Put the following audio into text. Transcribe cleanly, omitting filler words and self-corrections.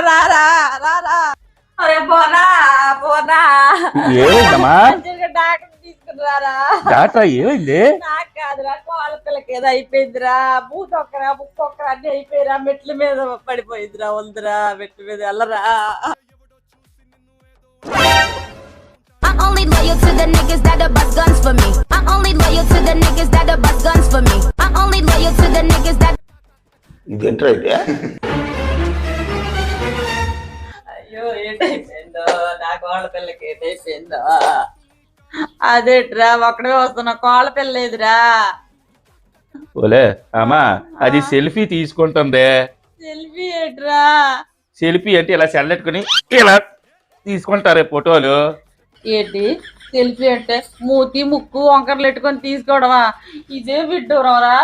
రారా రారా అరే పోనా పోనా ఏమైందమ్మా డాక్టర్ తీసుకురారా డాక్టర్ ఏమైంది నాకు కాదురా కోళ్ళ పిల్లకి ఏదో అయిపోయిందిరా బూతొక్కరా బుక్కొక్కరా అన్ని అయిపోయిరా మెట్ల మీద పడిపోయిందిరా ఉందిరా మెట్ల మీద వెళ్ళరా I'm only loyal to the niggas that bust guns for me. I'm only loyal to the niggas that bust guns for me. I'm only loyal to the niggas that. ఇదేంట్రా అయితే అయ్యో ఏటైపోయిందో నా కోళ్ళ పిల్లకి ఏటైపోయిందో అదేట్రా ఒక్కడే వస్తున్నా కోళ్ళ పిల్ల లేదురా ఓలే అమ్మా అది సెల్ఫీ తీసుకుంటుంది సెల్ఫీ ఏట్రా సెల్ఫీ అంటే ఇలా సెల్లెట్టుకుని ఇలా తీసుకుంటారే ఫోటోలు ఏంటి సెల్ఫీ అంటే మూతి ముక్కు వంకర్లు పెట్టుకొని తీసుకోవడమా ఇదే విడ్డూరంరా